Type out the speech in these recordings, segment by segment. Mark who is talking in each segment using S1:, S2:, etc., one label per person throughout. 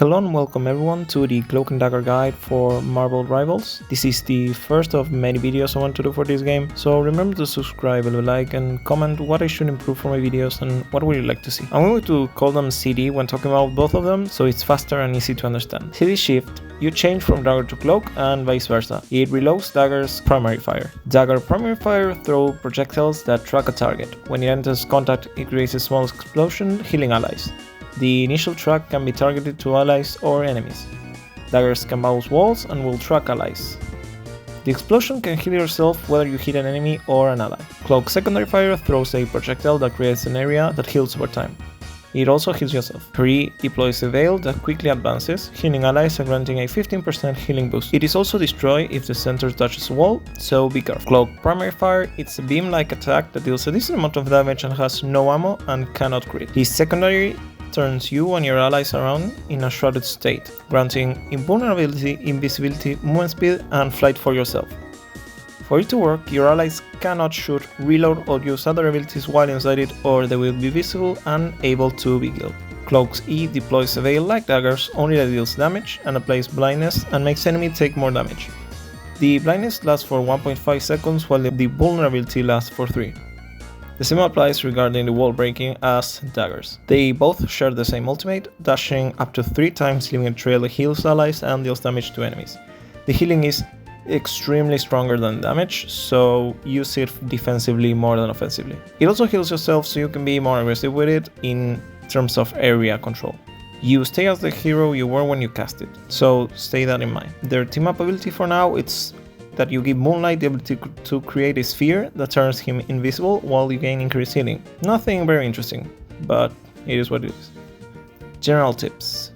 S1: Hello and welcome everyone to the Cloak and Dagger guide for Marvel Rivals. This is the first of many videos I want to do for this game, so remember to subscribe, leave a like and comment what I should improve for my videos and what would you like to see. I'm going to call them CD when talking about both of them, so it's faster and easy to understand. CD Shift, you change from Dagger to Cloak and vice versa. It reloads Dagger's primary fire. Dagger primary fire throws projectiles that track a target. When it enters contact, it creates a small explosion, healing allies. The initial track can be targeted to allies or enemies. Daggers can bounce walls and will track allies. The explosion can heal yourself whether you hit an enemy or an ally. Cloak secondary fire throws a projectile that creates an area that heals over time. It also heals yourself. Pre deploys a veil that quickly advances, healing allies and granting a 15% healing boost. It is also destroy if the center touches a wall, so be careful. Cloak primary fire, it's a beam-like attack that deals a decent amount of damage and has no ammo and cannot crit. His secondary turns you and your allies around in a shrouded state, granting invulnerability, invisibility, movement speed, and flight for yourself. For it to work, your allies cannot shoot, reload, or use other abilities while inside it, or they will be visible and able to be killed. Cloak's E deploys a veil like daggers, only that deals damage and applies blindness and makes enemies take more damage. The blindness lasts for 1.5 seconds while the vulnerability lasts for 3. The same applies regarding the wall breaking as daggers. They both share the same ultimate, dashing up to 3 times, leaving a trail that heals allies and deals damage to enemies. The healing is extremely stronger than damage, so use it defensively more than offensively. It also heals yourself, so you can be more aggressive with it in terms of area control. You stay as the hero you were when you cast it, so stay that in mind. Their team up ability for now, it's that you give Moonlight the ability to create a sphere that turns him invisible while you gain increased healing. Nothing very interesting, but it is what it is. General tips.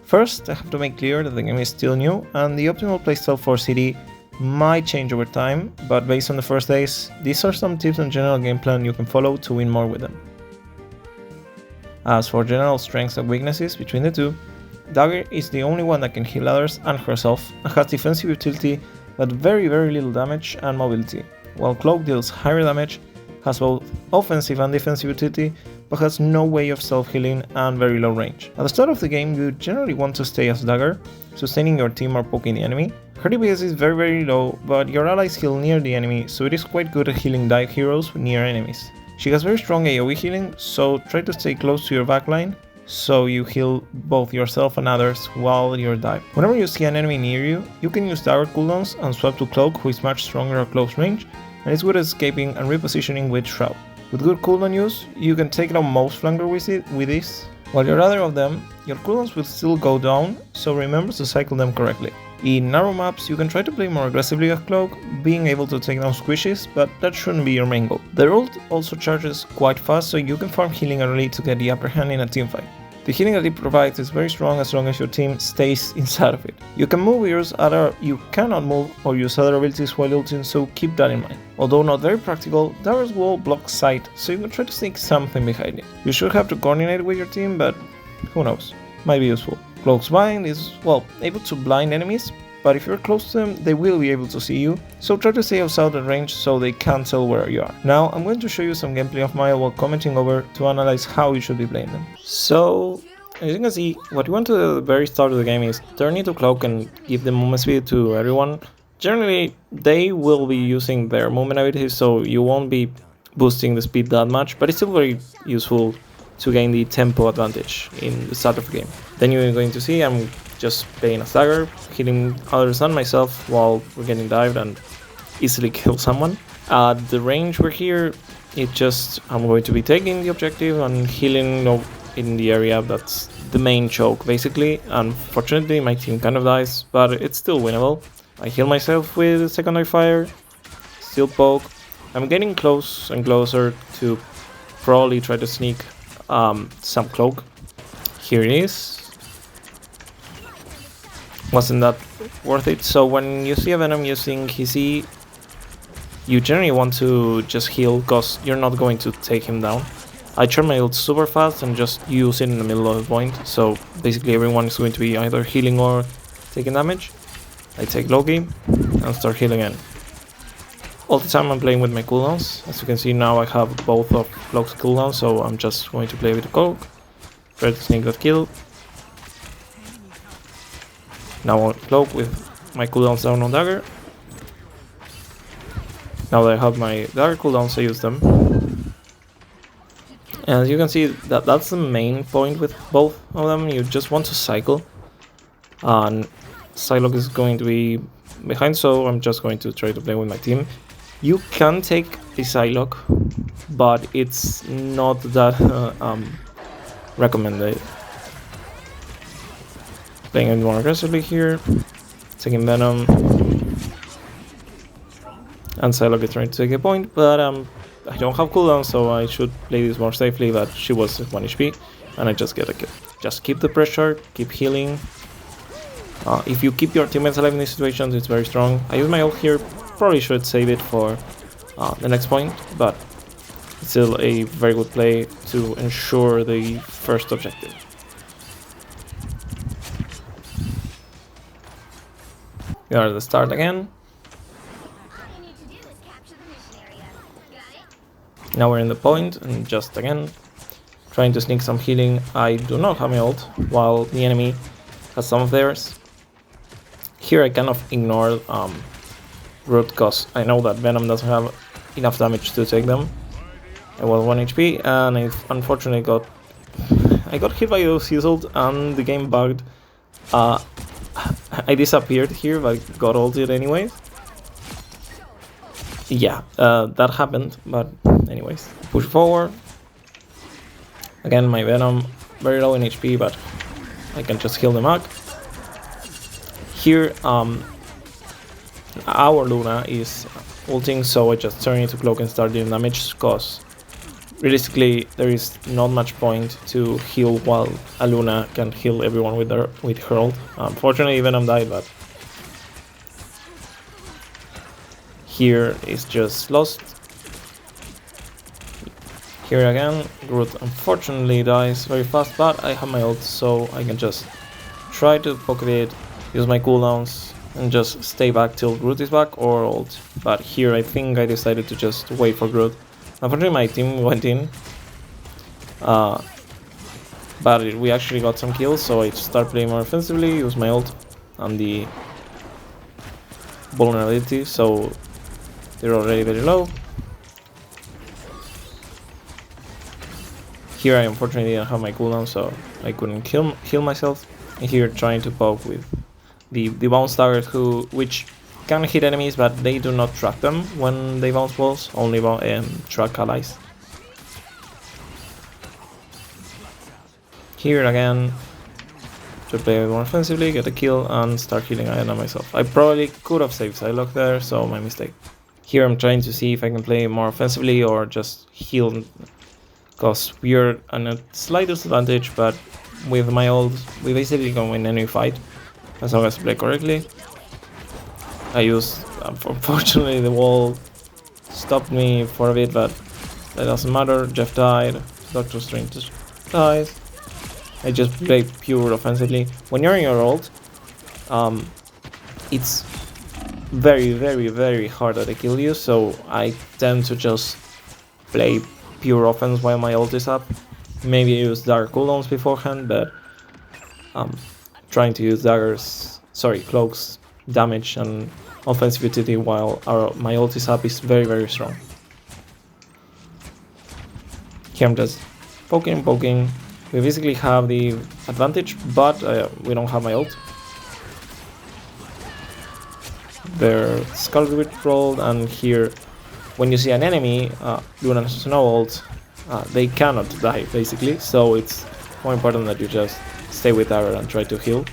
S1: First, I have to make clear that the game is still new and the optimal playstyle for CD might change over time, but based on the first days, these are some tips and general game plan you can follow to win more with them. As for general strengths and weaknesses between the two, Dagger is the only one that can heal others and herself and has defensive utility but very little damage and mobility, while Cloak deals higher damage, has both offensive and defensive utility, but has no way of self-healing and very low range. At the start of the game, you generally want to stay as Dagger, sustaining your team or poking the enemy. Her DPS is very low, but your allies heal near the enemy, so it is quite good at healing dive heroes near enemies. She has very strong AoE healing, so try to stay close to your backline, so you heal both yourself and others while you're dive. Whenever you see an enemy near you, you can use dagger cooldowns and swap to Cloak, who is much stronger at close range and is good at escaping and repositioning with Shroud. With good cooldown use, you can take down most flankers with this. While you're other of them, your cooldowns will still go down, so remember to cycle them correctly. In narrow maps, you can try to play more aggressively as Cloak, being able to take down squishes, but that shouldn't be your main goal. The ult also charges quite fast, so you can farm healing early to get the upper hand in a teamfight. The healing that it provides is very strong as long as your team stays inside of it. You can move yours, you cannot move or use other abilities while ulting, so keep that in mind. Although not very practical, Dagger's wall blocks sight, so you can try to sneak something behind it. You should have to coordinate with your team, but who knows, might be useful. Cloak's blind is, well, able to blind enemies, but if you're close to them, they will be able to see you, so try to stay outside the range so they can't tell where you are. Now, I'm going to show you some gameplay of mine while commenting over to analyze how you should be playing them. So, as you can see, what you want to do at the very start of the game is turn into Cloak and give the movement speed to everyone. Generally, they will be using their movement abilities, so you won't be boosting the speed that much, but it's still very useful to gain the tempo advantage in the start of the game. Then you're going to see I'm just playing a dagger, hitting others and myself while we're getting dived and easily kill someone. At the range we're here, I'm going to be taking the objective and healing in the area. That's the main choke basically. Unfortunately my team kind of dies, but it's still winnable. I heal myself with secondary fire, still poke. I'm getting close and closer to probably try to sneak some Cloak. Here it is. Wasn't that worth it? So when you see a Venom using his E, you generally want to just heal because you're not going to take him down. I turn my ult super fast and just use it in the middle of the point, so basically everyone is going to be either healing or taking damage. I take Loki and start healing in. All the time I'm playing with my cooldowns. As you can see now I have both of Cloak's cooldowns, so I'm just going to play with the Cloak, try to sneak that kill. Now on Cloak with my cooldowns down on dagger. Now that I have my dagger cooldowns, I use them. And as you can see, that's the main point with both of them. You just want to cycle. And Psylocke is going to be behind, so I'm just going to try to play with my team. You can take a Psylocke, but it's not that recommended. Playing it more aggressively here, taking Venom, and Psylocke is trying to take a point, but I don't have cooldown, so I should play this more safely, but she was at 1 HP, and I just get a kill. Just keep the pressure, keep healing. If you keep your teammates alive in these situations, it's very strong. I use my ult here, probably should save it for the next point, but it's still a very good play to ensure the first objective. We are at the start again. Now we're in the point, and just again trying to sneak some healing. I do not have my ult, while the enemy has some of theirs. Here I kind of ignore Root, because I know that Venom doesn't have enough damage to take them. I was 1 HP, and I unfortunately got hit by those ult, and the game bugged. I disappeared here, but got ulted anyways. Yeah, that happened, but anyways. Push forward. Again, my Venom very low in HP, but I can just heal them up. Here, our Luna is ulting, so I just turn into Cloak and start dealing damage, because realistically there is not much point to heal while a Luna can heal everyone with her ult. Unfortunately, Venom died, but here is just lost. Here again, Groot unfortunately dies very fast, but I have my ult, so I can just try to poke it, use my cooldowns, and just stay back till Groot is back or ult. But here I think I decided to just wait for Groot. Unfortunately my team went in, but we actually got some kills, so I start playing more offensively, use my ult and the vulnerability, so they're already very low. Here I unfortunately didn't have my cooldown, so I couldn't heal myself. And here trying to poke with the bounce dagger, which can hit enemies, but they do not track them when they bounce balls, only track allies. Here again, to play more offensively, get a kill, and start healing Ayana myself. I probably could have saved Psylocke there, so my mistake. Here I'm trying to see if I can play more offensively or just heal, because we're on a slight disadvantage, but with my ult, we basically can win any fight as long as I play correctly. I used, unfortunately the wall stopped me for a bit, but that doesn't matter. Jeff died, Doctor Strange dies. I just play pure offensively. When you're in your ult, it's very, very, very hard that they kill you, so I tend to just play pure offense while my ult is up. Maybe use dagger cooldowns beforehand, but trying to use cloaks, damage and offensive utility while my ult is up is very, very strong. Here I'm just poking. We basically have the advantage, but we don't have my ult. Their Scarlet Witch rolled, and here, when you see an enemy, Luna Snow ult, they cannot die basically, so it's more important that you just stay with Dagger and try to heal.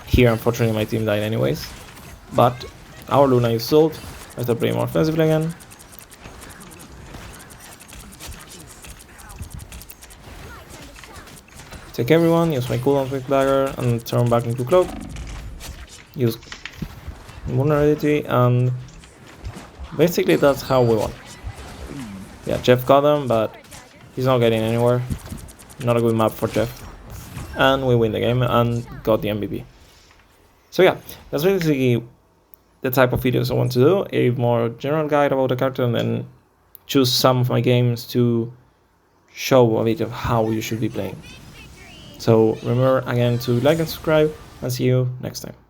S1: Here, unfortunately, my team died anyways, but our Luna is ult. I start playing more offensively again. Take everyone, use my cooldowns with Dagger, and turn back into Cloak. Use vulnerability, and basically that's how we won. Yeah, Jeff got them, but he's not getting anywhere. Not a good map for Jeff. And we win the game and got the MVP. So yeah, that's basically the type of videos I want to do. A more general guide about the character, and then choose some of my games to show a bit of how you should be playing. So remember again to like and subscribe, and see you next time.